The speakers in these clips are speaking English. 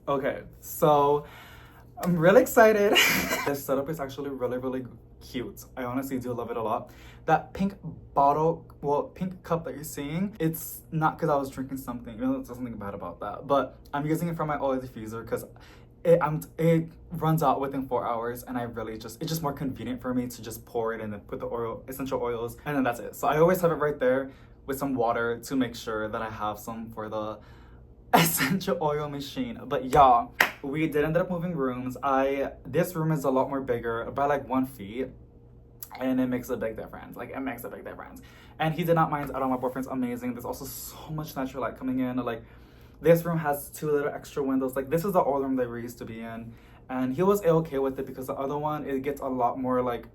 Okay, so I'm really excited. This setup is actually really cute. I honestly do love it a lot. That pink bottle, well, pink cup that you're seeing, it's not because I was drinking something. You know, there's something bad about that. But I'm using it for my oil diffuser because it runs out within 4 hours, and I really it's just more convenient for me to just pour it and then put the essential oils, and then that's it. So I always have it right there with some water to make sure that I have some for the essential oil machine. But y'all, we did end up moving rooms. This room is a lot more bigger by like 1 feet, and it makes a big difference. Like, it makes a big difference. And he did not mind at all. My boyfriend's amazing. There's also so much natural light coming in. Like, this room has 2 little extra windows. Like, this is the old room that we used to be in, and he was okay with it because the other one, it gets a lot more like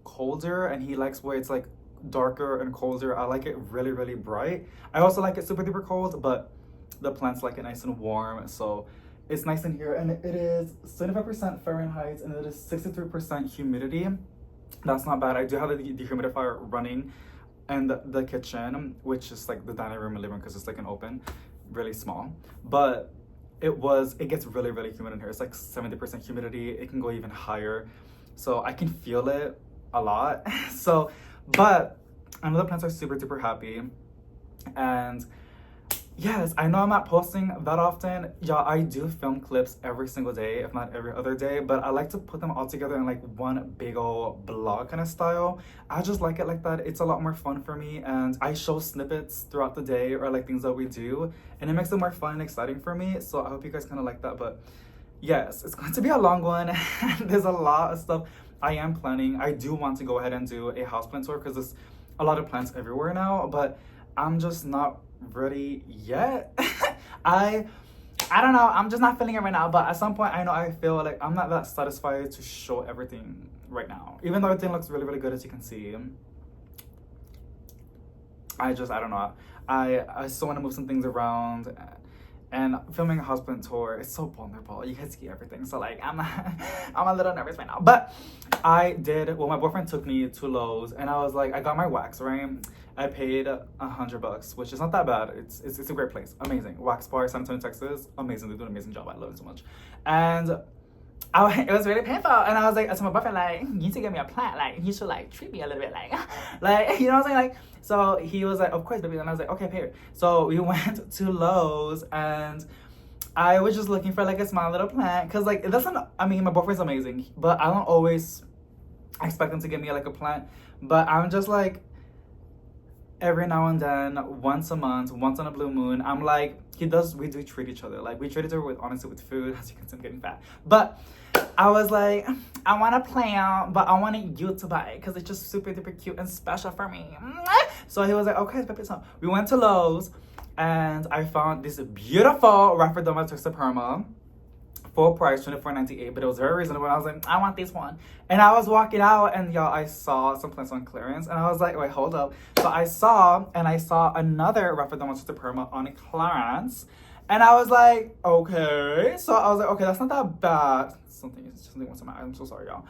colder, and he likes where it's like darker and colder. I like it really bright. I also like it super duper cold, but the plants like it nice and warm, so it's nice in here. And it is 75% Fahrenheit, and it is 63% humidity. That's not bad. I do have the dehumidifier running in the kitchen, which is like the dining room and living room, because it's like an open, really small. But it gets really humid in here. It's like 70% humidity. It can go even higher, so I can feel it a lot. So, but I know the plants are super duper happy. And yes, I know I'm not posting that often. Y'all, I do film clips every single day, if not every other day, but I like to put them all together in like one big old blog kind of style. I just like it like that. It's a lot more fun for me, and I show snippets throughout the day, or like things that we do, and it makes it more fun and exciting for me. So I hope you guys kind of like that. But yes, it's going to be a long one. There's a lot of stuff I am planning. I do want to go ahead and do a houseplant tour because there's a lot of plants everywhere now, but I'm just not ready yet. I don't know, I'm just not feeling it right now. But at some point, I feel like I'm not that satisfied to show everything right now, even though everything looks really good, as you can see. I don't know, I still want to move some things around, and filming a houseplant tour is so vulnerable. You guys see everything, so like I'm a little nervous right now. But my boyfriend took me to Lowe's, and I was like, I got my wax, right? I paid $100, which is not that bad. It's a great place, amazing. Wax Bar, San Antonio, Texas, amazing. They do an amazing job. I love it so much. And it was really painful, and I was like, I told my boyfriend, like, you need to get me a plant, like, you should like treat me a little bit, like you know what I'm saying, like. So he was like, of course, baby. And I was like, okay, pay her. So we went to Lowe's, and I was just looking for like a small little plant, because like it doesn't, I mean, my boyfriend's amazing, but I don't always expect him to give me like a plant. But I'm just like, every now and then, once a month, once on a blue moon, I'm like, we do treat each other. Like, we treat each other with, honestly, with food. As you can see, I'm getting fat. But I was like, I want a plant, but I wanted you to buy it because it's just super duper cute and special for me. So he was like, okay, so we went to Lowe's, and I found this beautiful Raphidomas toxoperma, full price, $24.98, but it was very reasonable. I was like, I want this one. And I was walking out, and y'all, I saw some plants on clearance, and I was like, wait, hold up. So I saw another Raphidomas toxoperma on clearance, and I was like, okay. So I was like, okay, that's not that bad. Something went to my eye. I'm so sorry, y'all.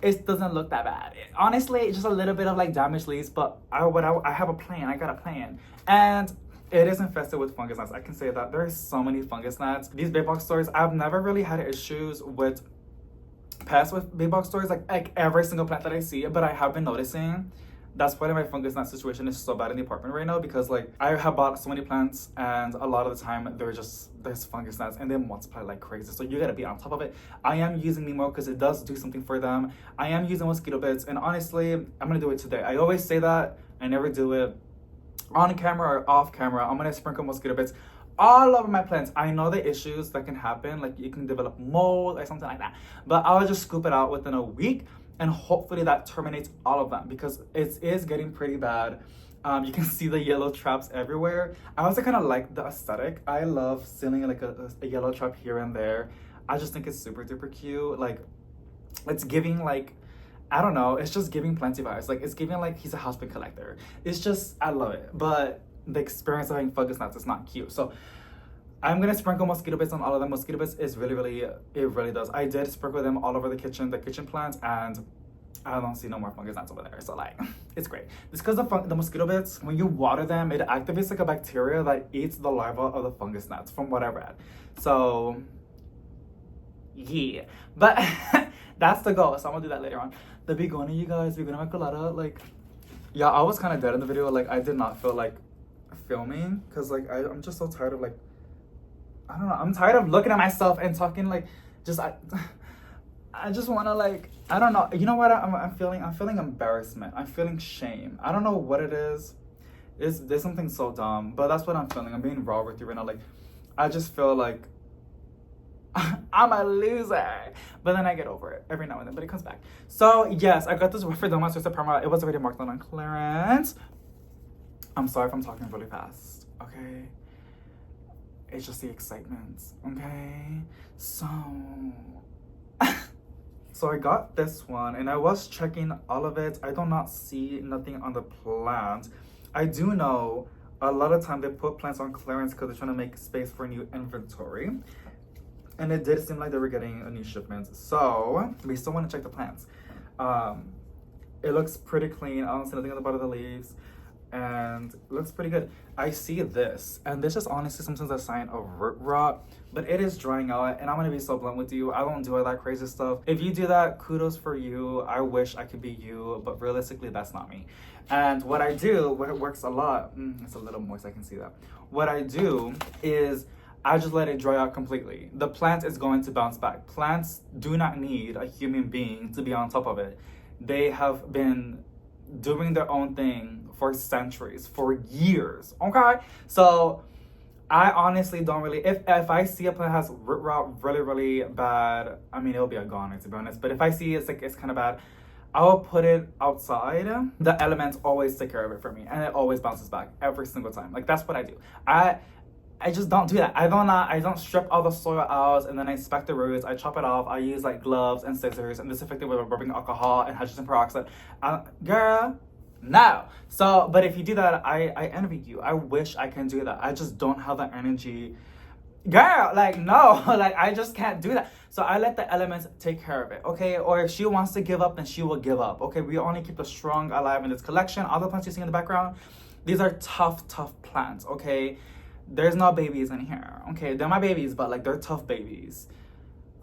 It doesn't look that bad. Honestly, it's just a little bit of like damaged leaves, but I have a plan. I got a plan. And it is infested with fungus gnats. I can say that. There are so many fungus gnats. These big box stores, I've never really had issues with pests with big box stores, like every single plant that I see, but I have been noticing that's why my fungus gnat situation is so bad in the apartment right now, because like I have bought so many plants, and a lot of the time there's fungus gnats, and they multiply like crazy. So you gotta be on top of it. I am using Nemo because it does do something for them. I am using mosquito bits, and honestly, I'm gonna do it today. I always say that, I never do it on camera or off camera. I'm gonna sprinkle mosquito bits all over my plants. I know the issues that can happen, like you can develop mold or something like that, but I'll just scoop it out within a week, and hopefully that terminates all of them, because it is getting pretty bad. You can see the yellow traps everywhere. I also kind of like the aesthetic. I love seeing like a yellow trap here and there. I just think it's super duper cute. Like, it's giving like, I don't know, it's just giving plenty vibes. Like, it's giving like he's a houseplant collector. It's just, I love it. But the experience of having fungus gnats is not cute. So I'm gonna sprinkle mosquito bits on all of them. Mosquito bits is it really does. I did sprinkle them all over the kitchen plants, and I don't see no more fungus gnats over there. So like, it's great. It's because the mosquito bits, when you water them, it activates like a bacteria that eats the larva of the fungus gnats, from what I read. So Yeah. But that's the goal. So I'm gonna do that later on. The begonia, you guys, begonia colada, like, yeah, I was kind of dead in the video. Like, I did not feel like filming because, like, I'm just so tired of, like, I don't know. I'm tired of looking at myself and talking, like, just, I just want to, like, I don't know. You know what I'm feeling? I'm feeling embarrassment. I'm feeling shame. I don't know what it is. There's something so dumb, but that's what I'm feeling. I'm being raw with you right now. Like, I just feel like I'm a loser. But then I get over it every now and then, but it comes back. So, yes, I got this for the monstera perma. It was already marked on clearance. I'm sorry if I'm talking really fast, okay? It's just the excitement, okay? So, so I got this one, and I was checking all of it. I do not see nothing on the plant. I do know a lot of time they put plants on clearance because they're trying to make space for new inventory. And it did seem like they were getting a new shipment. So we still want to check the plants. It looks pretty clean. I don't see nothing on the bottom of the leaves. And it looks pretty good. I see this. And this is honestly sometimes a sign of root rot. But it is drying out. And I'm going to be so blunt with you. I don't do all that crazy stuff. If you do that, kudos for you. I wish I could be you. But realistically, that's not me. And what I do, what it works a lot. It's a little moist. I can see that. What I do is I just let it dry out completely. The plant is going to bounce back. Plants do not need a human being to be on top of it. They have been doing their own thing for centuries, for years, okay? So I honestly don't really, if I see a plant has root rot really, really bad, I mean, it'll be a goner to be honest, but if I see it's like, it's kind of bad, I will put it outside. The elements always take care of it for me, and it always bounces back every single time. Like, that's what I do. I just don't do that. I don't strip all the soil out and then I inspect the roots. I chop it off. I use like gloves and scissors and disinfect it with rubbing alcohol and hydrogen peroxide. Girl, no. So, but if you do that, I envy you. I wish I can do that. I just don't have the energy. Girl, like, no, like, I just can't do that. So I let the elements take care of it, okay? Or if she wants to give up, then she will give up, okay? We only keep the strong alive in this collection. All the plants you see in the background, these are tough plants, okay? There's no babies in here, okay? They're my babies, but, like, they're tough babies.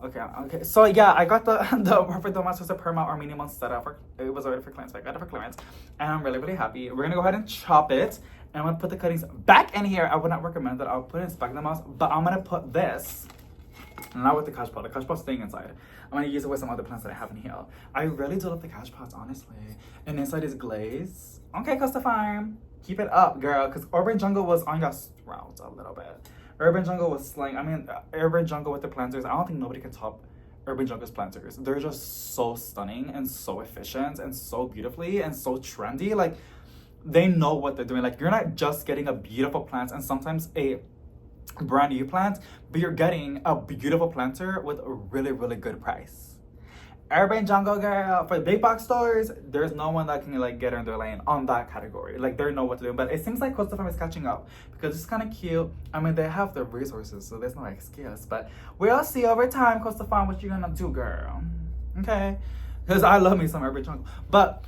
Okay. So, yeah, I got the monstera perma or mini monstera. It was already for clearance, but I got it for clearance. And I'm really, really happy. We're going to go ahead and chop it. And I'm going to put the cuttings back in here. I would not recommend that. I'll put it in sphagnum moss. But I'm going to put this, not with the cash pot. The cash pot's staying inside. I'm going to use it with some other plants that I have in here. I really do love the cash pots, honestly. And inside is glaze. Okay, Costa Farm. Keep it up, girl. Because Urban Jungle was on your route a little bit. Urban Jungle was slang. I mean, Urban Jungle with the planters. I don't think nobody can top Urban Jungle's planters. They're just so stunning and so efficient and so beautifully and so trendy. Like, they know what they're doing. Like, you're not just getting a beautiful plant and sometimes a brand new plant, but you're getting a beautiful planter with a really, really good price. Urban Jungle, girl, for the big box stores, there's no one that can, like, get in their lane on that category. Like, they know what to do. But it seems like Costa Farm is catching up because it's kind of cute. I mean, they have the resources, so there's no excuse. But we'll see over time, Costa Farm, what you're gonna do, girl. Okay? Because I love me some Urban Jungle. But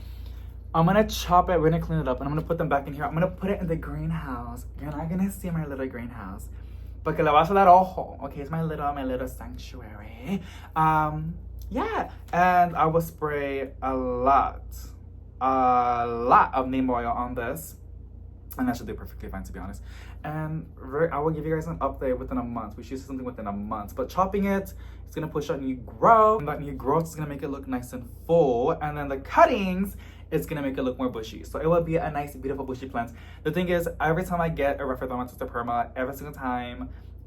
I'm gonna chop it, we're gonna clean it up, and I'm gonna put them back in here. I'm gonna put it in the greenhouse. You're not gonna see my little greenhouse. Porque le voy a dar ojo. Okay, it's my little sanctuary. Yeah, and I will spray a lot of neem oil on this, and that should do perfectly fine, to be honest. And I will give you guys an update within a month. We should see something within a month, but chopping it, it's gonna push out new growth, and that new growth is gonna make it look nice and full, and then the cuttings, it's gonna make it look more bushy. So it will be a nice, beautiful bushy plant. The thing is, every time I get a monstera perma,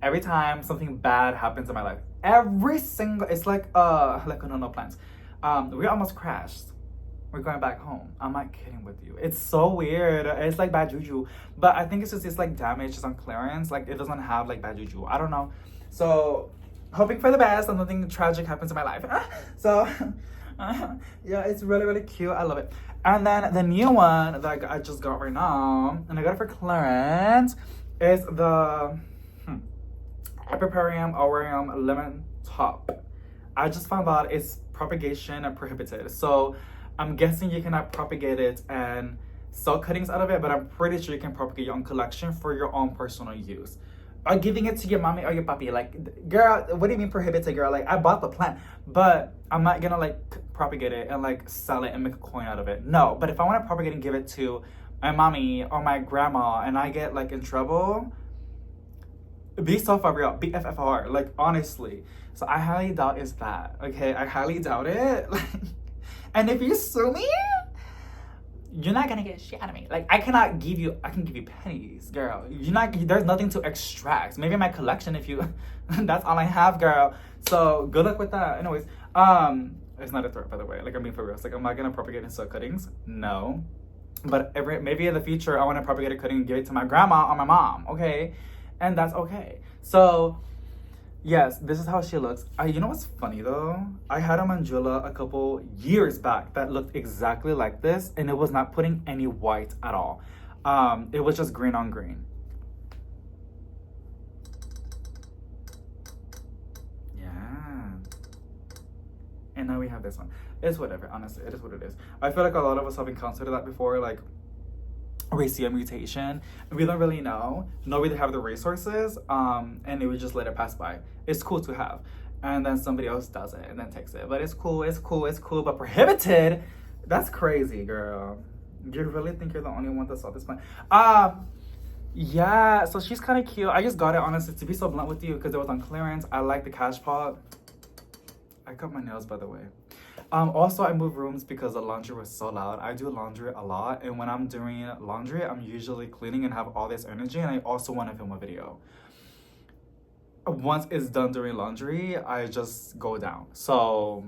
every time something bad happens in my life, it's like a no plant. We almost crashed. We're going back home. I'm not kidding with you. It's so weird. It's like bad juju, but I think it's like damage just on clearance. Like, it doesn't have like bad juju. I don't know. So hoping for the best and nothing tragic happens in my life. So yeah, it's really, really cute. I love it. And then the new one that I just got right now, and I got it for clearance, is the Epiparium aureum lemon top. I just found out it's propagation and prohibited. So I'm guessing you cannot propagate it and sell cuttings out of it, but I'm pretty sure you can propagate your own collection for your own personal use. or giving it to your mommy or your papi. Like, girl, what do you mean prohibited, girl? Like, I bought the plant, but I'm not gonna like propagate it and like sell it and make a coin out of it. No, but if I want to propagate and give it to my mommy or my grandma and I get like in trouble, be so for real, BFFR, like honestly. So I highly doubt it's that, okay? I highly doubt it. And if you sue me, you're not gonna get shit out of me. Like, I can give you pennies, girl. There's nothing to extract. Maybe my collection if you, that's all I have, girl. So good luck with that. Anyways, it's not a threat, by the way. Like, I'm being for real. Like, am I gonna propagate into cuttings? No. But maybe in the future, I wanna propagate a cutting and give it to my grandma or my mom, okay? And that's okay. So, yes, this is how she looks. You know what's funny though? I had a mandula a couple years back that looked exactly like this, and it was not putting any white at all. It was just green on green. Yeah. And now we have this one. It's whatever, honestly. It is what it is. I feel like a lot of us have encountered that before, like, we see a mutation, we don't really know, nor we have the resources, and we just let it pass by. It's cool to have, and then somebody else does it and then takes it. But it's cool, but prohibited, that's crazy, girl. You really think you're the only one that saw this one? Yeah, so she's kind of cute. I just got it, honestly, to be so blunt with you, because it was on clearance. I like the cash pot. I cut my nails, by the way. Also, I moved rooms because the laundry was so loud. I do laundry a lot, and when I'm doing laundry, I'm usually cleaning and have all this energy, and I also want to film a video. Once it's done doing laundry, I just go down. So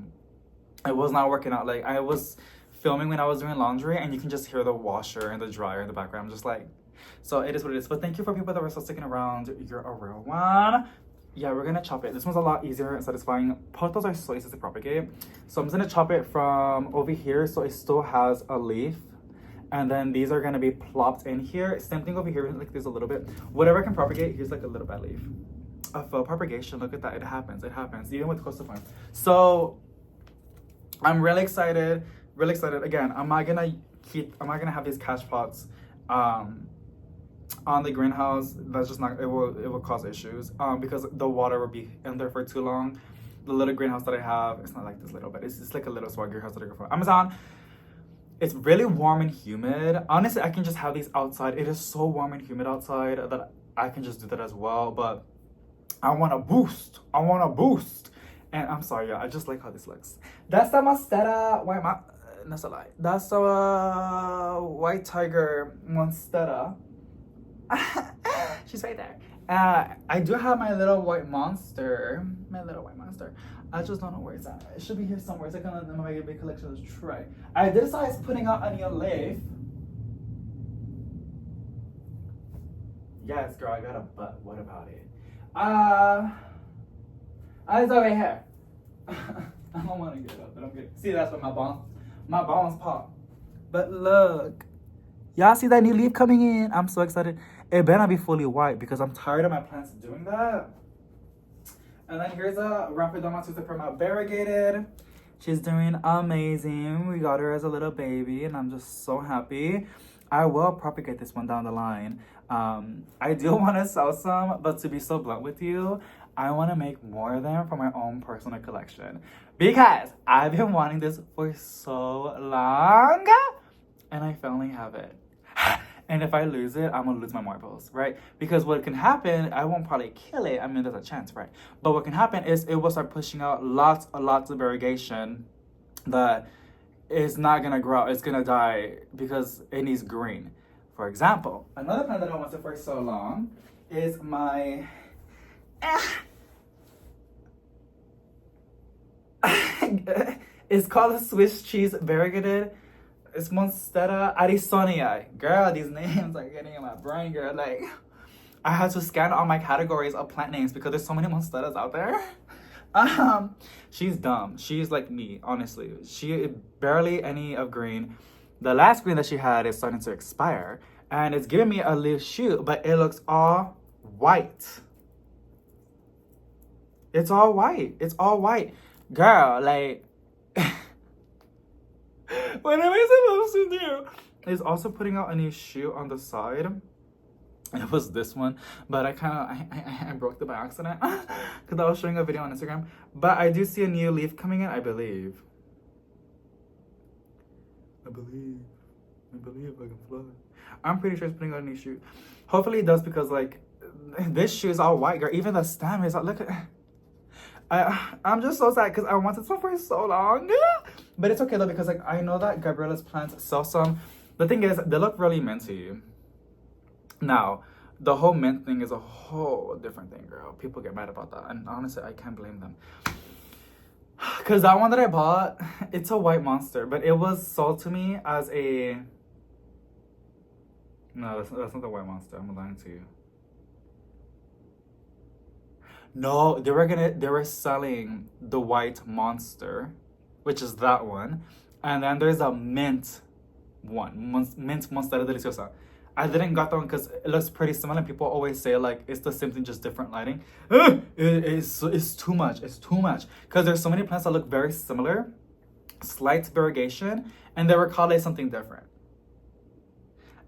it was not working out. Like, I was filming when I was doing laundry, and you can just hear the washer and the dryer in the background. I'm just like, so it is what it is. But thank you for people that were still sticking around. You're a real one. Yeah, we're gonna chop it. This one's a lot easier and satisfying. Pothos are so easy to propagate. So I'm just gonna chop it from over here so it still has a leaf. And then these are gonna be plopped in here. Same thing over here, like there's a little bit. Whatever I can propagate, here's like a little bad leaf. A faux propagation, look at that, it happens, even with coastal farms. So I'm really excited, Again, I'm not gonna have these cash pots on the greenhouse. That's just not, it will cause issues because the water will be in there for too long. The little greenhouse that I have, it's not like this little, but it's just like a little small greenhouse that I got from Amazon. It's really warm and humid. Honestly, I can just have these outside. It is so warm and humid outside that I can just do that as well, but I want to boost. And I'm sorry, yeah, I just like how this looks. That's the monstera that's a lie. That's the white tiger monstera. She's right there. I do have my little white monster. I just don't know where it's at. It should be here somewhere. It's like in my big collection. Let's try. I did decide putting out a new leaf. Yes, girl, I got a butt. What about it? It's over here. I don't want to get it up, but I'm good. See, that's what my bones pop. But look. Y'all see that new leaf coming in? I'm so excited. It better not be fully white because I'm tired of my plants doing that. And then here's a Rapidoma Suprema Variegated. She's doing amazing. We got her as a little baby and I'm just so happy. I will propagate this one down the line. I do want to sell some, but to be so blunt with you, I want to make more of them for my own personal collection because I've been wanting this for so long and I finally have it. And if I lose it, I'm gonna lose my marbles, right? Because what can happen, I won't probably kill it. I mean, there's a chance, right? But what can happen is it will start pushing out lots of variegation that is not gonna grow. It's gonna die because it needs green. For example, another plant that I wanted for so long is my it's called a Swiss cheese variegated. It's Monstera Addisonii. Girl, these names are getting in my brain, girl. Like, I had to scan all my categories of plant names because there's so many Monsteras out there. She's dumb. She's like me, honestly. She barely any of green. The last green that she had is starting to expire. And it's giving me a little shoot, but it looks all white. It's all white. Girl, like... what am I supposed to do? It's also putting out a new shoot on the side. It was this one, but I broke it by accident because I was showing a video on Instagram. But I do see a new leaf coming in, I believe. I believe I can fly. I'm pretty sure it's putting on a new shoe. Hopefully it does, because like this shoe is all white, girl. Even the stem is look at. I'm just so sad because I wanted some for so long. But it's okay though, because like I know that Gabriella's plants sell some. The thing is, they look really minty. Now, the whole mint thing is a whole different thing, girl. People get mad about that, and honestly, I can't blame them. Because that one that I bought, it's a white monster, but it was sold to me as a... No, that's not the white monster. I'm lying to you. No, they were selling the white monster, which is that one, and then there's a mint one, mint monstera deliciosa. I didn't got that one because it looks pretty similar. People always say like it's the same thing, just different lighting. It's too much. It's too much because there's so many plants that look very similar, slight variegation, and they were called like something different.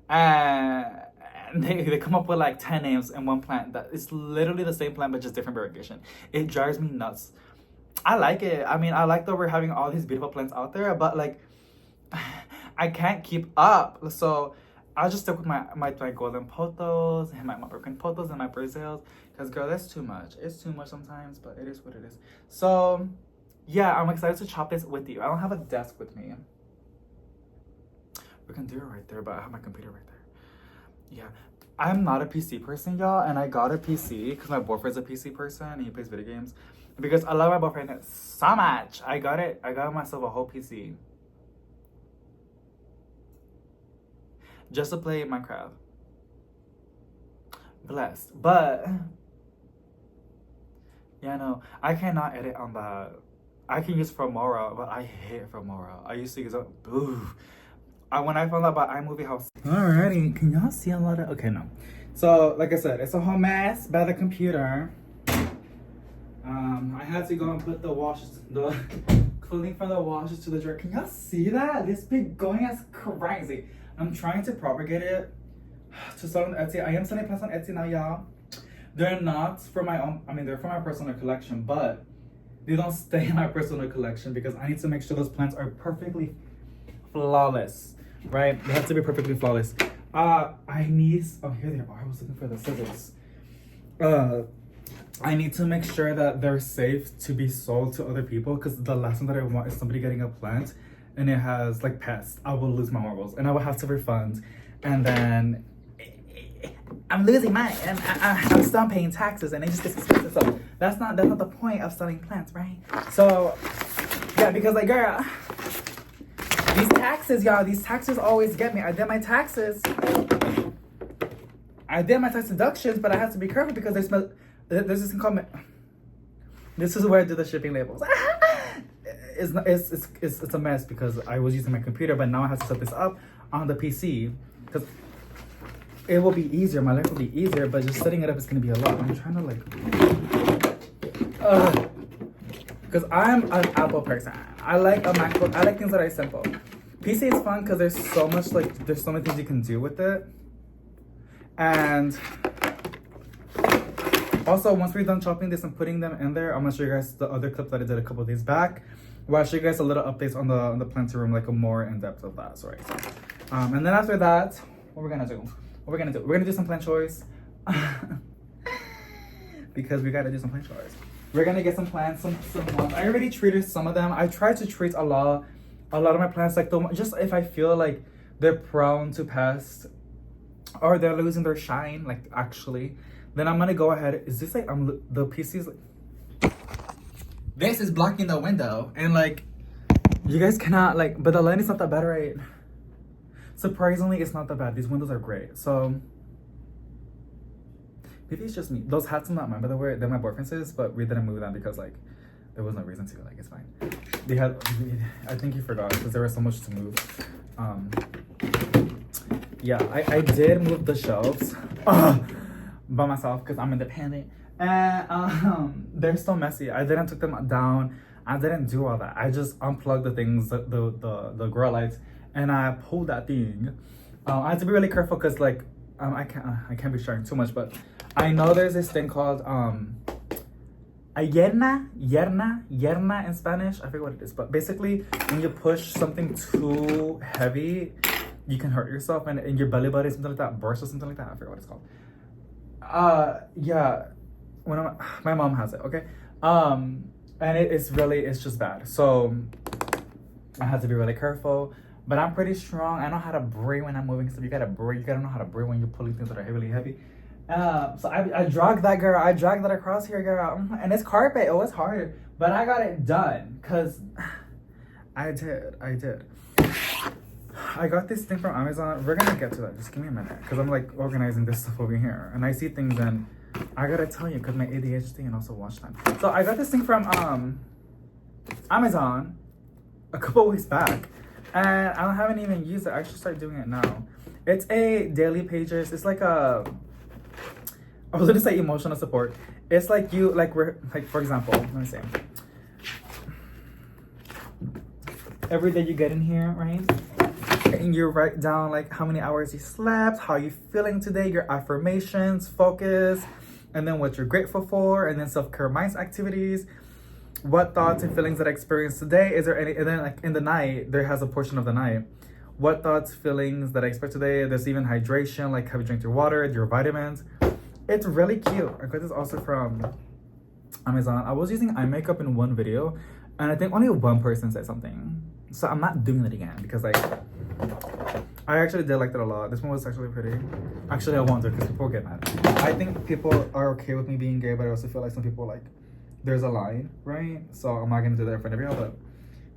And they come up with like 10 names in one plant that is literally the same plant but just different variegation. It drives me nuts. I like it. I mean, I like that we're having all these beautiful plants out there, but like I can't keep up. So I'll just stick with my golden potos and my broken potos and my Brazils, because girl, that's too much. It's too much sometimes, but it is what it is. So yeah, I'm excited to chop this with you. I don't have a desk with me. We can do it right there, but I have my computer right there. Yeah, I'm not a PC person, y'all, and I got a PC because my boyfriend's a PC person and he plays video games. Because I love my boyfriend so much, I got myself a whole PC just to play Minecraft. Blessed. But yeah, no, I cannot edit on that. I can use Filmora, but I hate Filmora. I used to use it. When I found out about iMovie, how... Alrighty, can y'all see a lot of... Okay, no. So, like I said, it's a whole mess by the computer. I had to go and put the clothing from the washes to the dryer. Can y'all see that? This been going as crazy. I'm trying to propagate it to sell on Etsy. I am selling plants on Etsy now, y'all. They're not for my own... I mean, they're for my personal collection, but they don't stay in my personal collection because I need to make sure those plants are perfectly flawless. Right? They have to be perfectly flawless. I need... Oh, here they are. I was looking for the scissors. I need to make sure that they're safe to be sold to other people, because the last thing that I want is somebody getting a plant and it has like pests. I will lose my marbles and I will have to refund, and then I'm losing mine and I'm still paying taxes and it just gets expensive. So that's not the point of selling plants, right? So yeah, because like girl, these taxes, y'all, these taxes always get me. I did my tax deductions, but I have to be careful because there's this thing called... This is where I do the shipping labels. It's a mess because I was using my computer, but now I have to set this up on the PC because it will be easier. My life will be easier, but just setting it up is going to be a lot. I'm trying to like... Because I'm an Apple person. I like a MacBook. I like things that are simple. PC is fun because there's so many things you can do with it. And also, once we're done chopping this and putting them in there, I'm gonna show you guys the other clip that I did a couple of days back, where I'll show you guys a little updates on the planter room, like a more in depth of that. Sorry. And then after that, what we're gonna do? We're gonna do some plant chores because we gotta do some plant chores. We're gonna get some plants, some ones. I already treated some of them. I tried to treat a lot of my plants, like just if I feel like they're prone to pests or they're losing their shine, like actually, then I'm gonna go ahead. Is this like the PC's like, this is blocking the window and like you guys cannot like, but the light is not that bad, right? Surprisingly, it's not that bad. These windows are great. So maybe it's just me. Those hats I'm not mine, by the way. They're my boyfriend's, but we didn't move them because like there was no reason to. Like it's fine. They had. I think he forgot because there was so much to move. Yeah, I did move the shelves by myself because I'm independent, and they're still messy. I didn't took them down. I didn't do all that. I just unplugged the things, the grow lights, and I pulled that thing. I had to be really careful because like I can't be sharing too much, but I know there's this thing called yerna in Spanish. I forget what it is, but basically when you push something too heavy, you can hurt yourself, and in your belly button, something like that, burst or something like that. I forget what it's called. Yeah, my mom has it. Okay, and it's just bad. So I have to be really careful. But I'm pretty strong. I know how to breathe when I'm moving. So you gotta breathe. You gotta know how to breathe when you're pulling things that are really heavy. So I dragged that girl. I dragged that across here, girl. And it's carpet. It was hard, but I got it done. Cause I did. I got this thing from Amazon. We're gonna get to that. Just give me a minute, cause I'm like organizing this stuff over here, and I see things and I gotta tell you, cause my ADHD and also watch time. So I got this thing from Amazon a couple weeks back. And I haven't even used it. I should start doing it now. It's a daily pages. It's like I was gonna say emotional support. It's like for example, let me see. Every day you get in here, right? And you write down like how many hours you slept, how you feeling today, your affirmations, focus, and then what you're grateful for, and then self-care minds activities. What thoughts and feelings that I experienced today? Is there any? And then like in the night, there has a portion of the night. What thoughts, feelings that I expect today? There's even hydration, like have you drank your water, your vitamins. It's really cute. I got this also from Amazon. I was using eye makeup in one video, and I think only one person said something. So I'm not doing it again because like I actually did like that a lot. This one was actually pretty. Actually, I won't do it because people get mad. I think people are okay with me being gay, but I also feel like some people like. There's a line, right? So I'm not gonna do that in front of y'all, but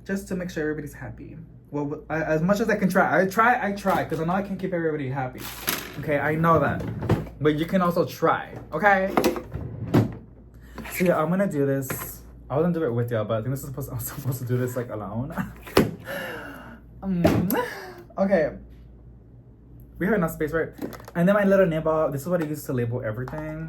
just to make sure everybody's happy. Well, as much as I can try, because I know I can't keep everybody happy. Okay, I know that, but you can also try. Okay. So yeah, I'm gonna do this. I wasn't do it with y'all, but I think I'm supposed to do this like alone. Okay. We have enough space, right? And then my little nibble. This is what I use to label everything.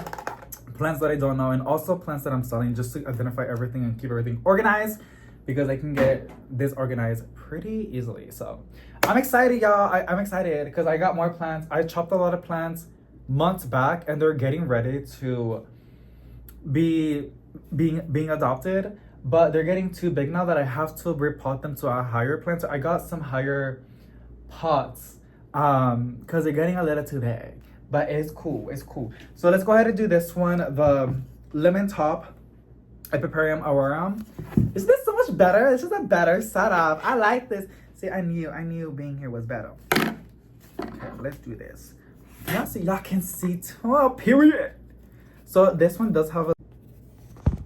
Plants that I don't know, and also plants that I'm selling, just to identify everything and keep everything organized, because I can get this organized pretty easily. So I'm excited, y'all. I'm excited because I got more plants. I chopped a lot of plants months back, and they're getting ready to be being adopted, but they're getting too big now that I have to repot them to a higher plant. So I got some higher pots because they're getting a little too big. But it's cool. So let's go ahead and do this one. The lemon top Epiperium aurorum. Isn't this so much better? It's just a better setup. I like this. See, I knew being here was better. Okay, let's do this. Y'all can see too. Oh, period. So this one does have a.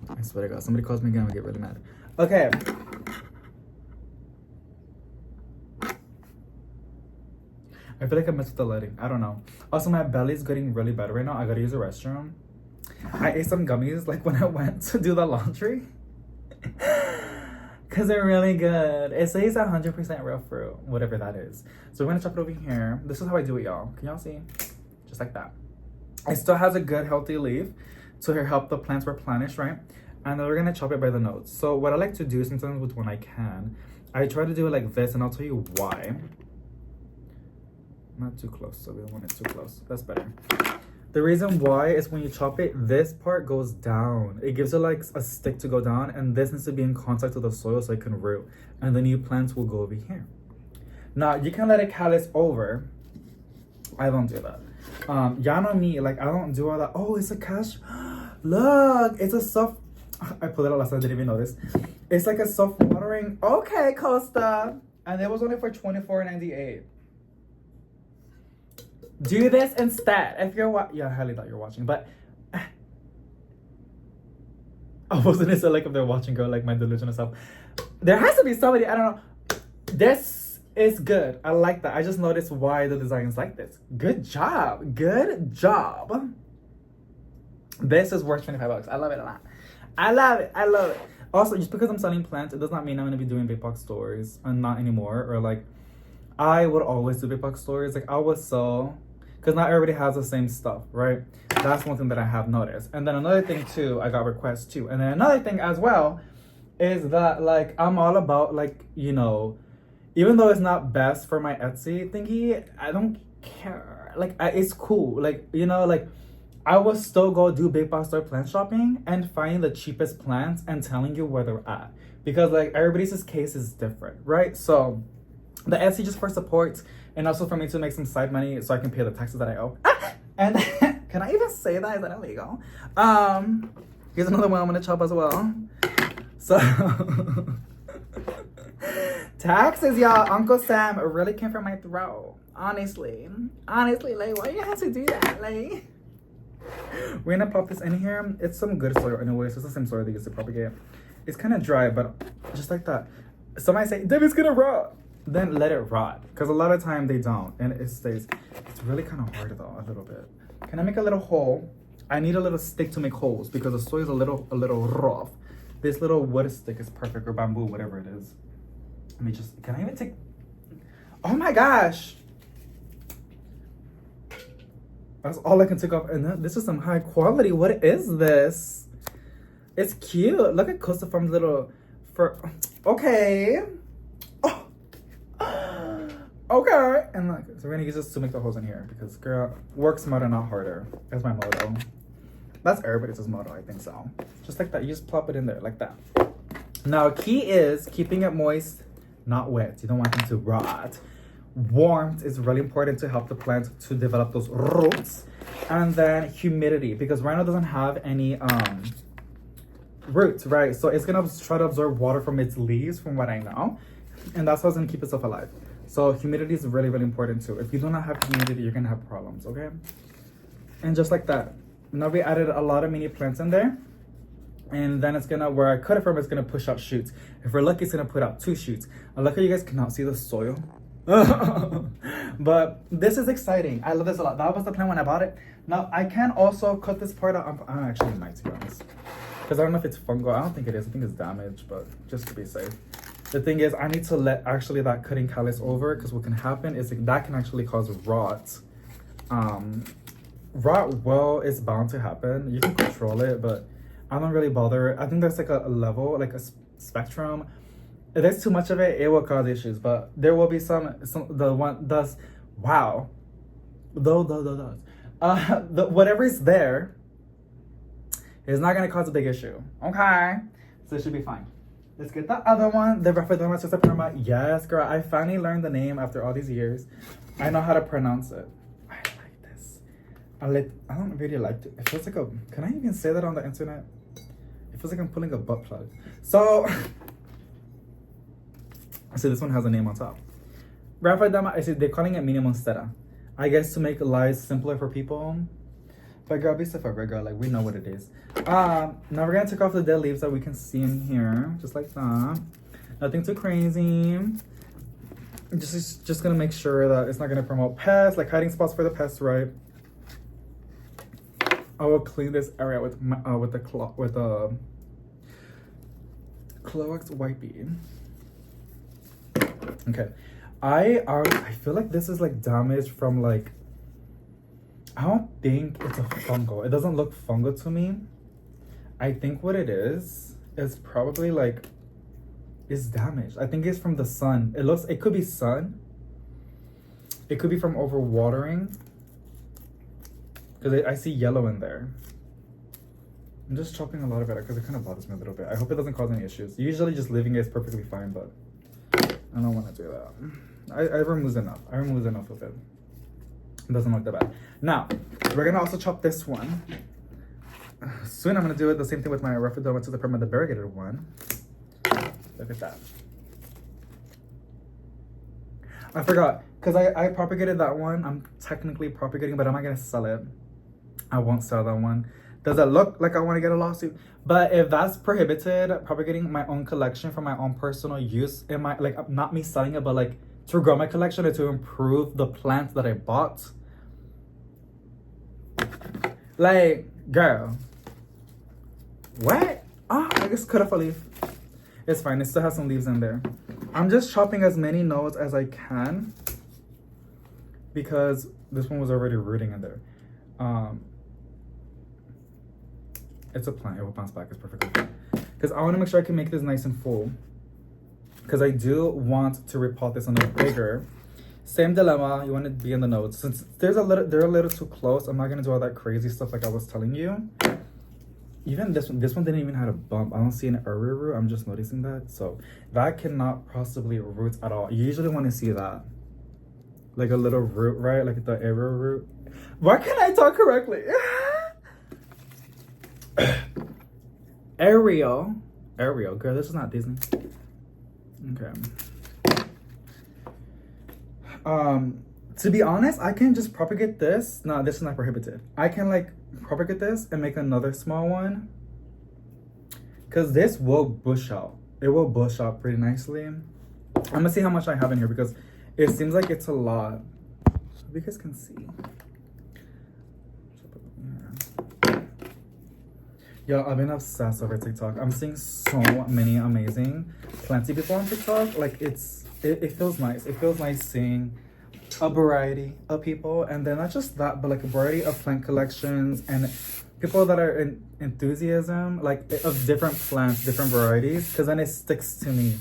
I swear to God, somebody calls me again, I'm gonna get really mad. Okay. I feel like I messed with the lighting. I don't know. Also, my belly's getting really bad right now. I gotta use the restroom. I ate some gummies like when I went to do the laundry. Because they're really good. It says 100% real fruit, whatever that is. So we're gonna chop it over here. This is how I do it, y'all. Can y'all see? Just like that. It still has a good, healthy leaf to help the plants replenish, right? And then we're gonna chop it by the nodes. So what I like to do sometimes with when I can, I try to do it like this, and I'll tell you why. Not too close, so we don't want it too close. That's better. The reason why is when you chop it, this part goes down. It gives it like a stick to go down, and this needs to be in contact with the soil so it can root. And the new plants will go over here. Now, you can let it callus over. I don't do that. Y'all know me, like I don't do all that. Oh, it's a cash. Look, it's a soft. I pulled it out last time, I didn't even notice. It's like a soft watering. Okay, Costa. And it was only for $24.98. Do this instead. If you're yeah, I highly thought you're watching, but I wasn't say like if they're watching, girl, like my delusional self. There has to be somebody, I don't know. This is good. I like that. I just noticed why the design is like this. Good job. Good job. This is worth $25. I love it a lot. I love it. I love it. Also, just because I'm selling plants, it does not mean I'm gonna be doing big box stores and not anymore. Or like, I would always do big box stores. Like I was so. Because not everybody has the same stuff, right? That's one thing that I have noticed. And then another thing too, I got requests too. And then another thing as well is that like, I'm all about like, you know, even though it's not best for my Etsy thingy, I don't care. Like, it's cool. Like, you know, like, I will still go do big box store plant shopping and find the cheapest plants and telling you where they're at. Because, like, everybody's case is different, right? So, the Etsy just for support and also for me to make some side money so I can pay the taxes that I owe. And can I even say that? Is that illegal? Here's another one I'm gonna chop as well. So, taxes, y'all. Uncle Sam really came from my throat. Honestly, like, why you have to do that? Like, we're gonna pop this in here. It's some good soil anyways. It's the same soil they used to propagate. It's kind of dry, but just like that. Somebody say, Deb, it's gonna rot. Then let it rot. Because a lot of time they don't. And it stays. It's really kind of hard though, a little bit. Can I make a little hole? I need a little stick to make holes because the soil is a little rough. This little wood stick is perfect, or bamboo, whatever it is. Let me just, can I even take, oh my gosh. That's all I can take off. And then, this is some high quality. What is this? It's cute. Look at Costa Farm's little, okay. Oh. Okay. And look, so we're gonna use this to make the holes in here because girl, work smarter, not harder. That's my motto. That's everybody's motto, I think so. Just like that, you just plop it in there like that. Now, key is keeping it moist, not wet. You don't want them to rot. Warmth is really important to help the plant to develop those roots. And then humidity, because rhino doesn't have any roots, right? So it's gonna try to absorb water from its leaves, from what I know. And that's how it's gonna keep itself alive. So humidity is really, really important too. If you do not have humidity, you're gonna have problems, okay? And just like that. Now we added a lot of mini plants in there. And then it's gonna, where I cut it from, it's gonna push out shoots. If we're lucky, it's gonna put out 2 shoots. I like how you guys cannot see the soil. But this is exciting. I love this a lot. That was the plan when I bought it. Now I can also cut this part out. I actually might, to be honest. Because I don't know if it's fungal. I don't think it is. I think it's damaged, but just to be safe. The thing is, I need to let actually that cutting callus over, because what can happen is that can actually cause rot. Rot, well, it's bound to happen. You can control it, but I don't really bother. I think there's like a level, like a spectrum. If there's too much of it, it will cause issues. But there will be some wow. Whatever is there is not gonna cause a big issue. Okay, so it should be fine. Let's get the other one, the Propagation. Yes, girl, I finally learned the name after all these years. I know how to pronounce it. I like this. I don't really like it. It feels like can I even say that on the internet? It feels like I'm pulling a butt plug. So this one has a name on top. Rapidama, I see they're calling it mini monstera. I guess to make lives simpler for people. But girl, be safe for girl, like we know what it is. Now we're gonna take off the dead leaves that we can see in here, just like that. Nothing too crazy. Just gonna make sure that it's not gonna promote pests, like hiding spots for the pests, right? I will clean this area with the Clorox wipey. Okay, I feel like this is like damaged from like, I don't think it's a fungal. It doesn't look fungal to me. I think what it is probably like, it's damaged. I think it's from the sun. It could be sun. It could be from overwatering. Because I see yellow in there. I'm just chopping a lot of it because it kind of bothers me a little bit. I hope it doesn't cause any issues. Usually just leaving it is perfectly fine, but I don't want to do that. I removed enough. I removed enough of it. It doesn't look that bad. Now, we're going to also chop this one. Soon I'm going to do it the same thing with my Rephodoma to the perma, the variegated one. Look at that. I forgot. Because I propagated that one. I'm technically propagating, but I'm not going to sell it. I won't sell that one. Does it look like I want to get a lawsuit? But if that's prohibited, propagating my own collection for my own personal use, like not me selling it, but like to grow my collection or to improve the plants that I bought. Like, girl. What? I just cut off a leaf. It's fine. It still has some leaves in there. I'm just chopping as many nodes as I can because this one was already rooting in there. It's a plant. It will bounce back. It's perfectly fine. Because I want to make sure I can make this nice and full. Because I do want to repot this a little bigger Same dilemma. You want to be in the notes. Since they're a little too close, I'm not gonna do all that crazy stuff like I was telling you. Even this one didn't even have a bump. I don't see an area root. I'm just noticing that. So that cannot possibly root at all. You usually want to see that. Like a little root, right? Like the area root. Why can't I talk correctly? Ariel. Girl, this is not Disney. Okay. To be honest, I can just propagate this. No, this is not prohibited. I can like propagate this and make another small one. Cause this will bush out. It will bush out pretty nicely. I'm gonna see how much I have in here because it seems like it's a lot. So you guys can see. Yo, I've been obsessed over TikTok. I'm seeing so many amazing planty people on TikTok. Like it feels nice. It feels nice seeing a variety of people, and then not just that, but like a variety of plant collections and people that are in enthusiasm, like of different plants, different varieties, because then it sticks to me.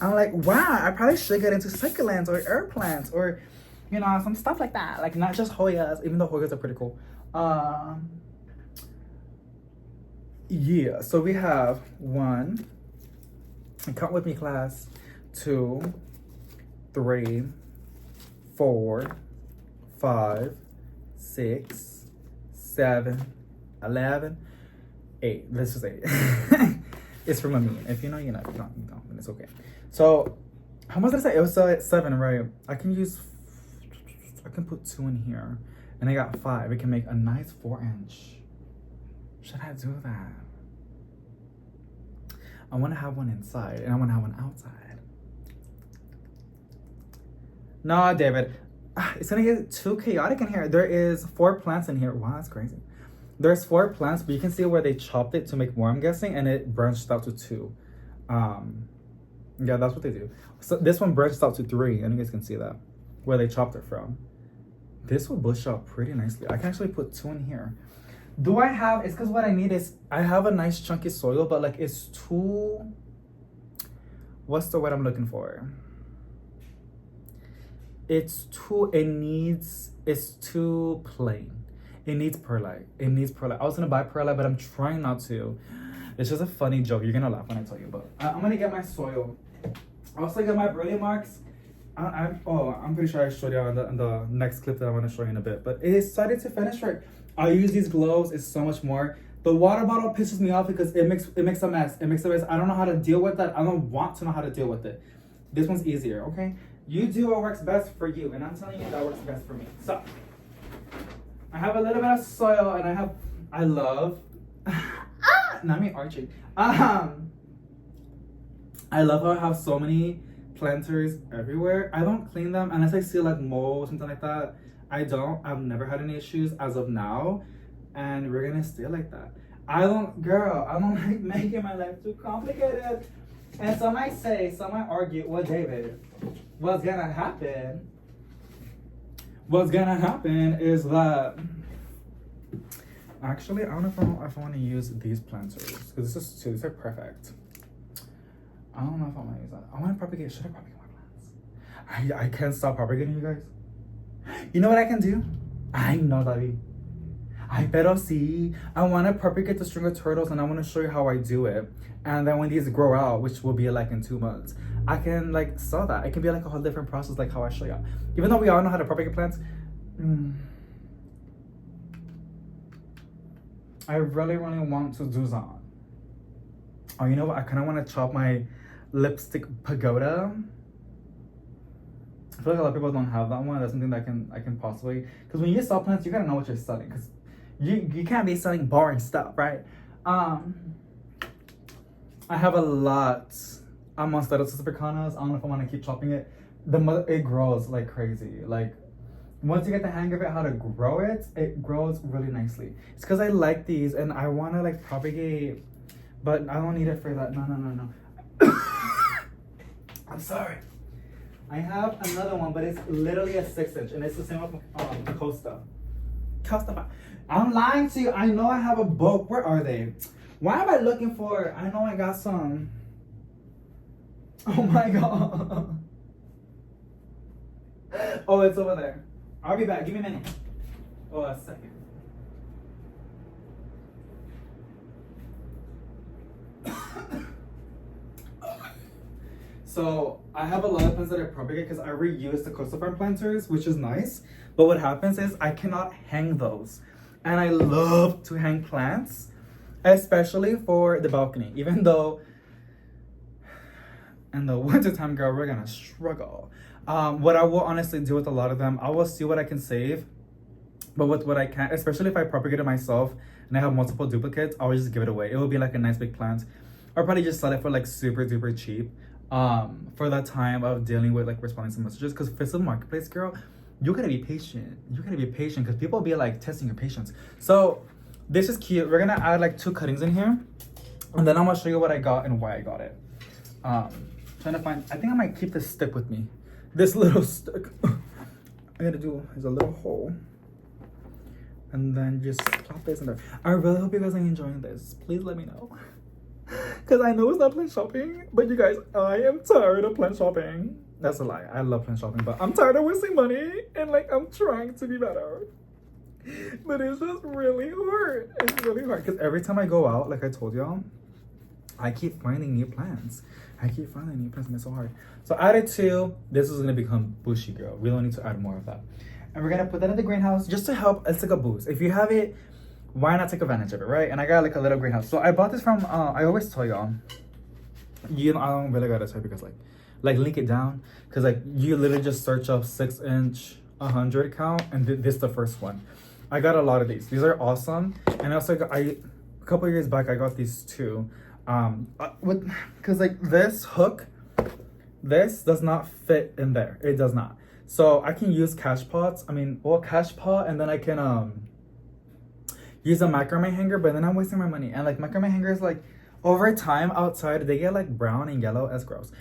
I'm like, wow, I probably should get into succulents or air plants or, you know, some stuff like that. Like not just Hoyas, even though Hoyas are pretty cool. Yeah, so we have 1, and count with me class, 2, 3, 4, 5, 6, 7, 11, 8. This is 8. It's from a meme. If you know, you know. If you don't, you don't. And it's okay. So, how much did I say? It was 7, right? I can put 2 in here. And I got 5. We can make a nice 4-inch. Should I do that? I want to have one inside and I want to have one outside. No, David. It's going to get too chaotic in here. There is 4 plants in here. Wow, that's crazy. There's 4 plants, but you can see where they chopped it to make more, I'm guessing, and it branched out to 2. Yeah, that's what they do. So this one branched out to 3, and you guys can see that, where they chopped it from. This will bush out pretty nicely. I can actually put 2 in here. Do I have, it's because what I need is, I have a nice chunky soil, but like it's too, what's the word I'm looking for? It's too plain. It needs perlite. I was gonna buy perlite, but I'm trying not to. It's just a funny joke. You're gonna laugh when I tell you, but I'm gonna get my soil. I also got my brilliant marks. I'm pretty sure I showed you on the next clip that I want to show you in a bit, but it started to finish right. I use these gloves. It's so much more. The water bottle pisses me off because it makes a mess. I don't know how to deal with that. I don't want to know how to deal with it. This one's easier, okay? You do what works best for you, and I'm telling you that works best for me. So, I have a little bit of soil, and I love, not me arching. I love how I have so many planters everywhere. I don't clean them unless I see like mold or something like that. I've never had any issues as of now, and we're gonna stay like that. I don't like making my life too complicated. And some might argue, well, David, what's gonna happen is that, actually, I don't know if I want to use these planters, because these are perfect. I don't know if I want to use that. I want to propagate. Should I propagate my plants? I can't stop propagating, you guys. You know what I can do? I know, David. Pero sí, I want to propagate the string of turtles, and I want to show you how I do it. And then when these grow out, which will be like in 2 months, I can like sell that. It can be like a whole different process, like how I show you. Even though we all know how to propagate plants, I really want to do that. Oh, you know what? I kind of want to chop my lipstick pagoda. I feel like a lot of people don't have that one. That's something that I can possibly, because when you sell plants, you gotta know what you're selling, because you can't be selling boring stuff, right? I have a lot of monstera africanas. I don't know if I want to keep chopping it. It grows like crazy. Like once you get the hang of it, how to grow it, it grows really nicely. It's because I like these and I want to like propagate, but I don't need it for that. No. I'm sorry. I have another one, but it's literally a 6-inch, and it's the same with Costa. I'm lying to you. I know I have a book. Where are they? Why am I looking for? I know I got some. Oh my god. Oh, it's over there. I'll be back. Give me a minute. Oh, a second. So I have a lot of plants that I propagate because I reuse the coastal farm planters, which is nice. But what happens is I cannot hang those. And I love to hang plants, especially for the balcony. Even though in the wintertime, girl, we're gonna struggle. What I will honestly do with a lot of them, I will see what I can save. But with what I can, especially if I propagate it myself and I have multiple duplicates, I'll just give it away. It will be like a nice big plant. I'll probably just sell it for like super duper cheap. For the time of dealing with like responding to messages, because Facebook Marketplace, girl, you gotta be patient. You gotta be patient because people be like testing your patience. So this is cute. We're gonna add like 2 cuttings in here, and then I'm gonna show you what I got and why I got it. Trying to find. I think I might keep this stick with me. This little stick. I gotta do is a little hole, and then just plop this in there. I really hope you guys are enjoying this. Please let me know. Because I know it's not plant shopping, but you guys, I am tired of plant shopping. That's a lie. I love plant shopping, but I'm tired of wasting money and like I'm trying to be better. But it's just really hard. It's really hard because every time I go out, like I told y'all, I keep finding new plants. I keep finding new plants and it's so hard. So I added 2. This is gonna become bushy, girl. We don't need to add more of that. And we're gonna put that in the greenhouse just to help. It's like a boost. If you have it, why not take advantage of it, right? And I got like a little greenhouse. So I bought this from, I always tell y'all, you know, I don't really gotta say because like link it down. Cause like you literally just search up 6-inch 100 count and this is the first one. I got a lot of these. These are awesome. And also a couple years back, I got these too. Cause like this hook, this does not fit in there. It does not. So I can use cash pots. I mean, well, cash pot, and then I can, use a macrame hanger, but then I'm wasting my money. And like macrame hangers, like over time outside, they get like brown and yellow. That's gross.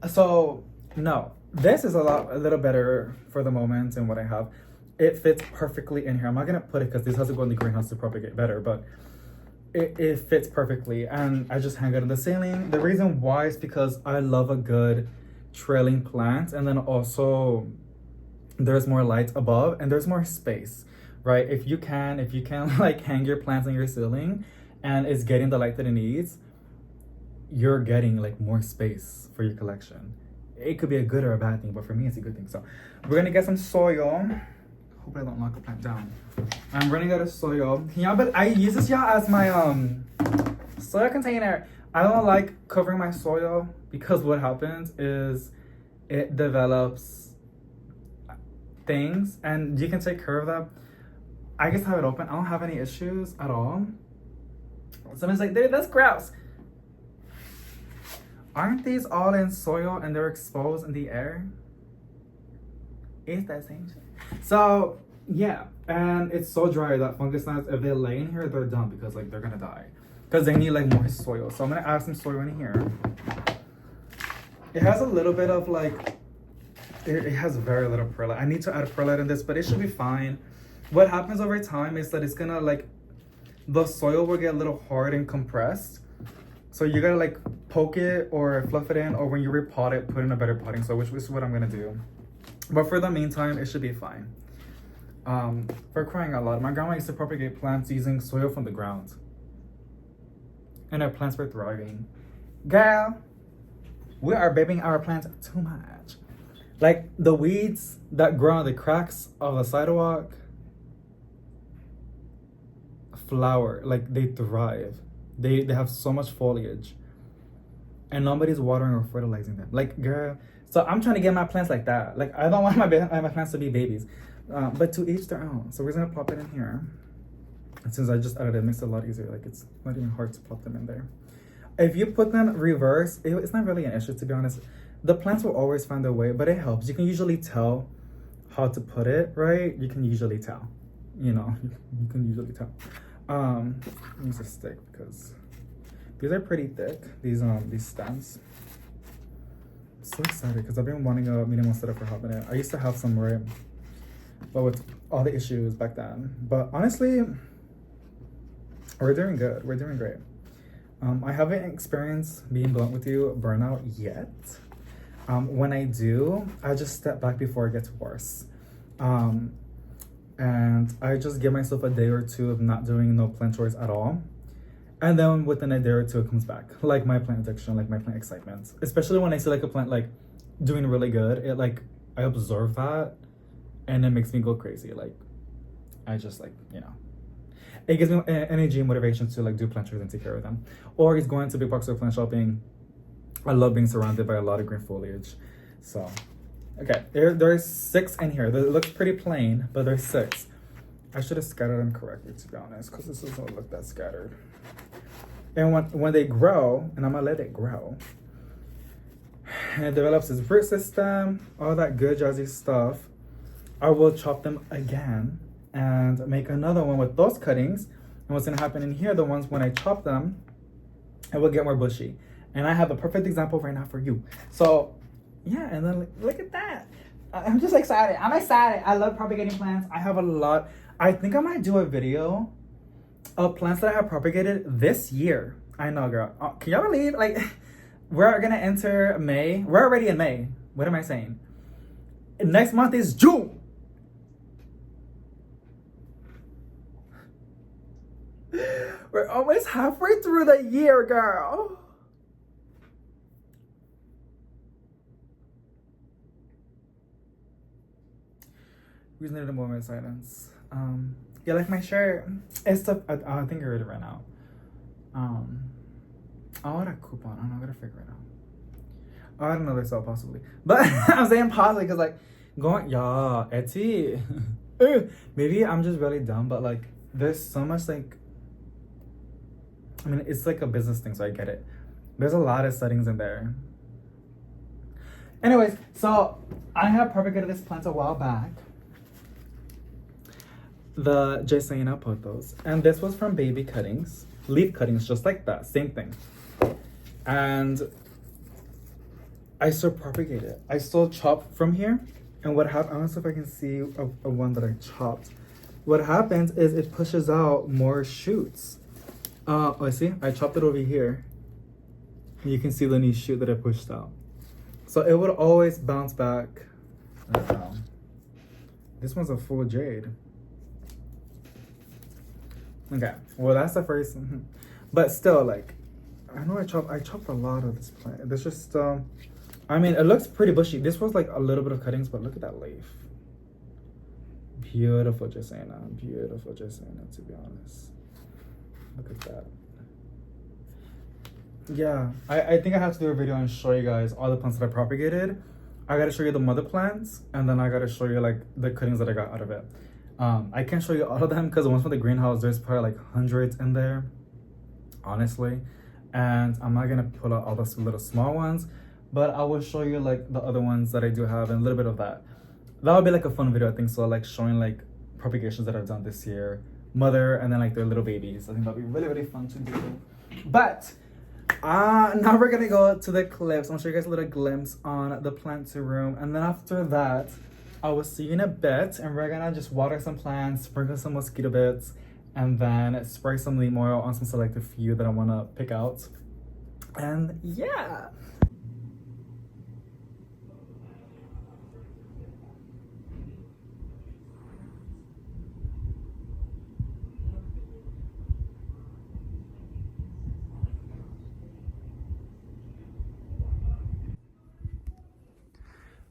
So no, this is a little better for the moment and what I have. It fits perfectly in here. I'm not gonna put it because this has to go in the greenhouse to propagate better, but it fits perfectly. And I just hang it on the ceiling. The reason why is because I love a good trailing plant, and then also there's more light above and there's more space. Right, if you can like hang your plants on your ceiling and it's getting the light that it needs, you're getting like more space for your collection. It could be a good or a bad thing, but for me it's a good thing. So we're gonna get some soil. Hope I don't knock the plant down. I'm running out of soil. Yeah, but I use this, y'all, as my soil container. I don't like covering my soil because what happens is it develops things and you can take care of that. I just have it open. I don't have any issues at all. Someone's like, dude, that's gross. Aren't these all in soil and they're exposed in the air? It's that same shit. So, yeah. And it's so dry that fungus gnats, if they lay in here, they're done because like they're gonna die. Because they need like more soil. So I'm gonna add some soil in here. It has a little bit of like, it has very little perlite. I need to add perlite in this, but it should be fine. What happens over time is that it's gonna like, the soil will get a little hard and compressed. So you gotta like poke it or fluff it in, or when you repot it, put in a better potting soil, which is what I'm gonna do. But for the meantime, it should be fine. For crying out loud, my grandma used to propagate plants using soil from the ground. And our plants were thriving. Girl, we are babying our plants too much. Like the weeds that grow on the cracks of the sidewalk, flower, like they thrive. They have so much foliage and nobody's watering or fertilizing them. Like, girl, so I'm trying to get my plants like that. Like, I don't want my plants to be babies, but to each their own. So we're gonna pop it in here. And since I just added it, it makes it a lot easier. Like, it's not even hard to plop them in there. If you put them reverse, it's not really an issue, to be honest. The plants will always find their way, but it helps. You can usually tell how to put it, right? You can usually tell, you know, you can usually tell. Use a stick because these are pretty thick, these stems. I'm so excited because I've been wanting a medium monstera for a hot minute. I used to have some, right, but with all the issues back then. But honestly, we're doing good. We're doing great. I haven't experienced, being blunt with you, burnout yet. When I do, I just step back before it gets worse. And I just give myself a day or two of not doing no plant chores at all. And then within a day or two, it comes back. Like my plant addiction, like my plant excitement. Especially when I see like a plant like doing really good, it like, I observe that and it makes me go crazy. Like, I just like, you know, it gives me energy and motivation to like do plant chores and take care of them. Or it's going to big box store plant shopping. I love being surrounded by a lot of green foliage. So, okay, there's 6 in here. It looks pretty plain, but there's 6. I should have scattered them correctly, to be honest, because this doesn't look that scattered. And when they grow, and I'm gonna let it grow, and it develops its root system, all that good jazzy stuff, I will chop them again and make another one with those cuttings. And what's gonna happen in here, the ones when I chop them, it will get more bushy. And I have a perfect example right now for you. So, yeah, and then look at that. I'm just excited. I'm excited. I love propagating plants. I have a lot. I think I might do a video of plants that I have propagated this year. I know, girl. Can y'all believe? Like, we're gonna enter May. We're already in May. What am I saying? Next month is June. We're almost halfway through the year, girl. We just needed a moment of silence. You like my shirt? It's the, I think I already ran out. I want a coupon. I don't know, I gotta figure it out. Oh, I don't know, they sell possibly. But I'm saying possibly because like, yeah, Etsy. Maybe I'm just really dumb, but like, there's so much like, I mean, it's like a business thing, so I get it. There's a lot of settings in there. Anyways, so I have propagated this plant a while back. The Jasena pothos. And this was from baby cuttings. Leaf cuttings, just like that. Same thing. And I still propagate it. I still chop from here. And what happens, I don't know if I can see a one that I chopped. What happens is it pushes out more shoots. Oh, see? I chopped it over here. You can see the new shoot that I pushed out. So it would always bounce back. This one's a full jade. Okay, well that's the first, but still, like, I know I chopped a lot of this plant. This just, I mean, it looks pretty bushy. This was like a little bit of cuttings, but look at that leaf. Beautiful Jasena, to be honest. Look at that. Yeah, I think I have to do a video and show you guys all the plants that I propagated. I gotta show you the mother plants, and then I gotta show you like the cuttings that I got out of it. I can't show you all of them because the ones from the greenhouse, there's probably like hundreds in there, honestly. And I'm not gonna pull out all those little small ones, but I will show you like the other ones that I do have and a little bit of that. That would be like a fun video, I think so, like showing like propagations that I've done this year, mother, and then like their little babies. I think that'd be really, really fun to do. But now we're gonna go to the clips. I'm gonna show you guys a little glimpse on the plant room, and then after that, I will see you in a bit, and we're gonna just water some plants, sprinkle some mosquito bits, and then spray some neem oil on some selective few that I wanna pick out. And yeah.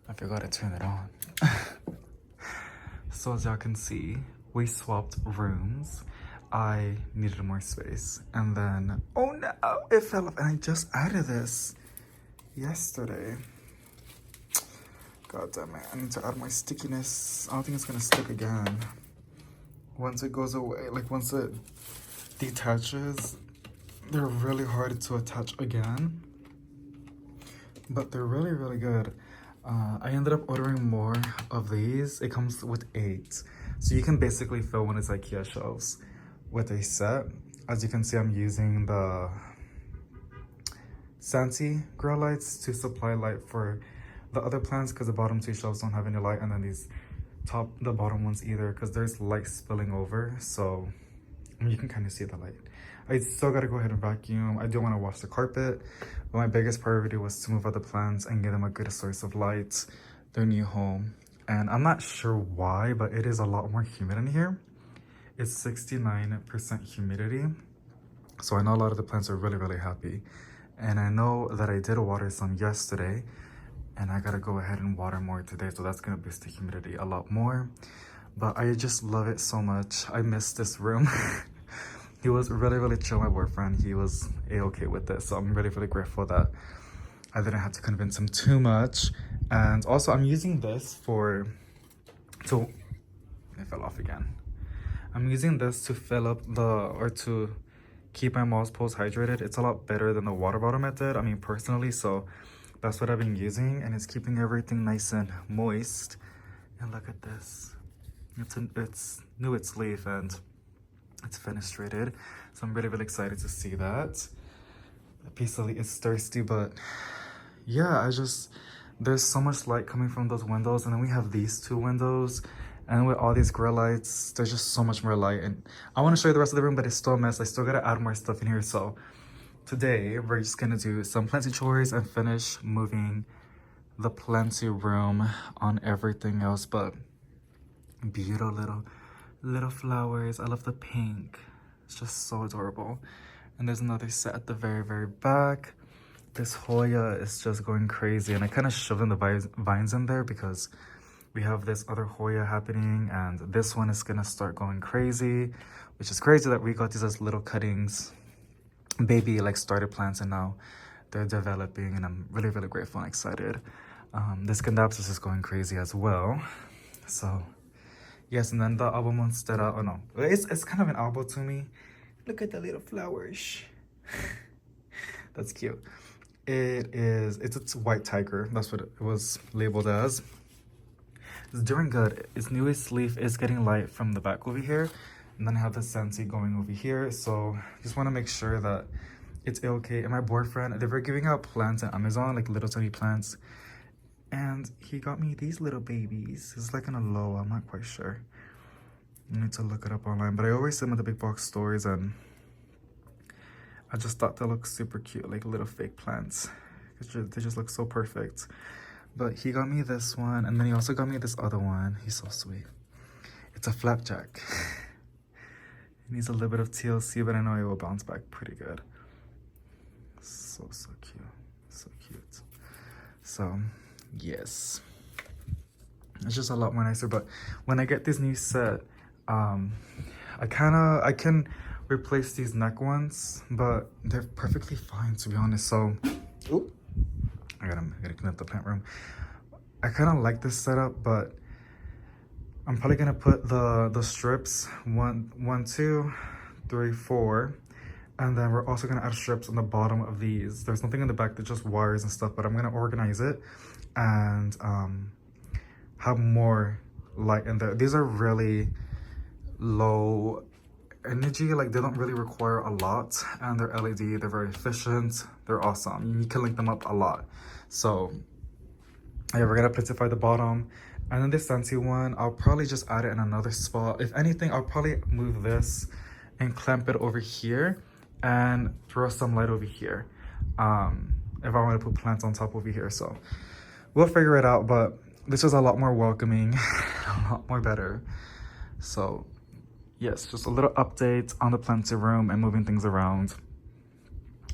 I forgot to turn it on. So as y'all can see, we swapped rooms. I needed more space. And then, oh no, it fell off. And I just added this yesterday. God damn it, I need to add more stickiness. I don't think it's gonna stick again. Once it goes away, like once it detaches, they're really hard to attach again. But they're really, really good. I ended up ordering more of these. It comes with 8. So you can basically fill one of these IKEA shelves with a set. As you can see, I'm using the Santee grow lights to supply light for the other plants because the bottom 2 shelves don't have any light, and then the bottom ones either because there's light spilling over. So I mean, you can kind of see the light. I still gotta go ahead and vacuum. I do want to wash the carpet, but my biggest priority was to move out the plants and give them a good source of light, their new home. And I'm not sure why, but it is a lot more humid in here. It's 69% humidity. So I know a lot of the plants are really, really happy. And I know that I did water some yesterday, and I gotta go ahead and water more today. So that's gonna boost the humidity a lot more. But I just love it so much. I miss this room. He was really, really chill, my boyfriend. He was a-okay with this. So I'm really, really grateful that I didn't have to convince him too much. And also I'm using this it fell off again. I'm using this to fill up to keep my moss poles hydrated. It's a lot better than the water bottle method, I mean, personally. So that's what I've been using, and it's keeping everything nice and moist. And look at this. It's new its leaf and it's fenestrated. So I'm really, really excited to see that. The piece of leaf is thirsty, but yeah, there's so much light coming from those windows, and then we have these two windows, and with all these grill lights, there's just so much more light. And I want to show you the rest of the room, but it's still a mess. I still gotta add more stuff in here. So today we're just gonna do some plenty chores and finish moving the plenty room on everything else. But beautiful little flowers. I love the pink. It's just so adorable. And there's another set at the very, very back. This Hoya is just going crazy, and I kind of shoved in the vines in there because we have this other Hoya happening, and this one is gonna start going crazy, which is crazy that we got these as little cuttings, baby like started plants, and now they're developing, and I'm really, really grateful and excited. This Candapsis is going crazy as well. So yes, and then the album monstera, oh no, it's kind of an album to me. Look at the little flowers. That's cute. It's a white tiger. That's what it was labeled as. It's doing good. Its newest leaf is getting light from the back over here, and then I have the Scentsy going over here. So just want to make sure that it's okay. And my boyfriend, they were giving out plants on Amazon, like little tiny plants, and he got me these little babies. It's like in a Lowe, I'm not quite sure. I need to look it up online, but I always see them at the big box stores, and I just thought they looked super cute, like little fake plants. They just look so perfect. But he got me this one, and then he also got me this other one. He's so sweet. It's a flapjack. It needs a little bit of TLC, but I know it will bounce back pretty good. So cute. So cute. So, yes. It's just a lot more nicer, but when I get this new set, I can replace these neck ones, but they're perfectly fine, to be honest. So, ooh, I gotta clean up the plant room. I kind of like this setup, but I'm probably gonna put the strips 1, 2, 3, 4, and then we're also gonna add strips on the bottom of these. There's nothing in the back, there's just wires and stuff, but I'm gonna organize it and have more light in there. These are really low energy, like they don't really require a lot, and they're LED, they're very efficient, they're awesome. You can link them up a lot. So yeah, we're gonna platify the bottom, and then this Scentsy one, I'll probably just add it in another spot. If anything, I'll probably move this and clamp it over here and throw some light over here if I want to put plants on top over here. So we'll figure it out, but this is a lot more welcoming, a lot more better. So yes, just a little update on the planting room and moving things around.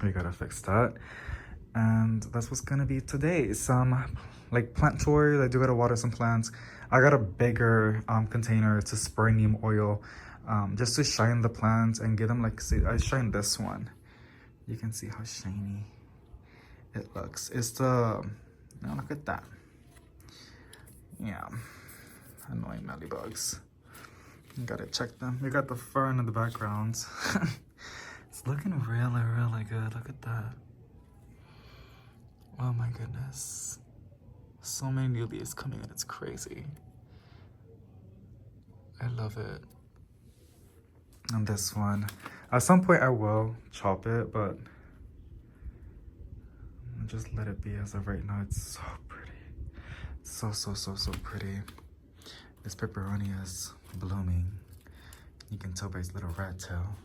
We gotta fix that. And that's what's gonna be today. Some like plant chores. I do gotta water some plants. I got a bigger container to spray neem oil just to shine the plants and give them, like, see, I shine this one. You can see how shiny it looks. It's the, now look at that. Yeah, annoying mealybugs. You gotta check them. We got the fern in the background. It's looking really, really good. Look at that. Oh my goodness. So many new leaves coming in. It's crazy. I love it. And this one. At some point I will chop it, but I'll just let it be as of right now. It's so pretty. So pretty. This pepperoni is blooming. You can tell by its little rat tail.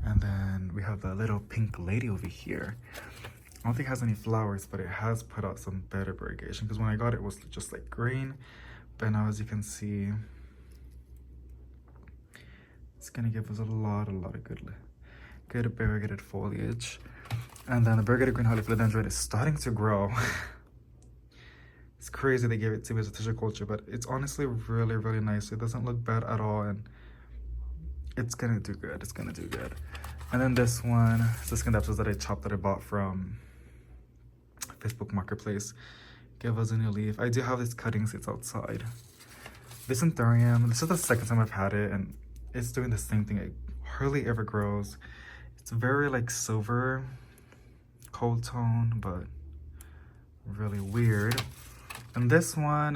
And then we have the little pink lady over here. I don't think it has any flowers, but it has put out some better variegation, because when I got it, it was just like green. But now, as you can see, it's gonna give us a lot of good variegated foliage. And then the variegated green holly philodendron is starting to grow. It's crazy they gave it to me as a tissue culture, but it's honestly really nice. It doesn't look bad at all, and it's gonna do good. It's gonna do good. And then this one, it's the scindapsus that I chopped, that I bought from Facebook Marketplace. Give us a new leaf. I do have these cuttings. It's outside. This anthurium, this is the second time I've had it, and it's doing the same thing. It hardly ever grows. It's very like silver, cold tone, but really weird. And this one,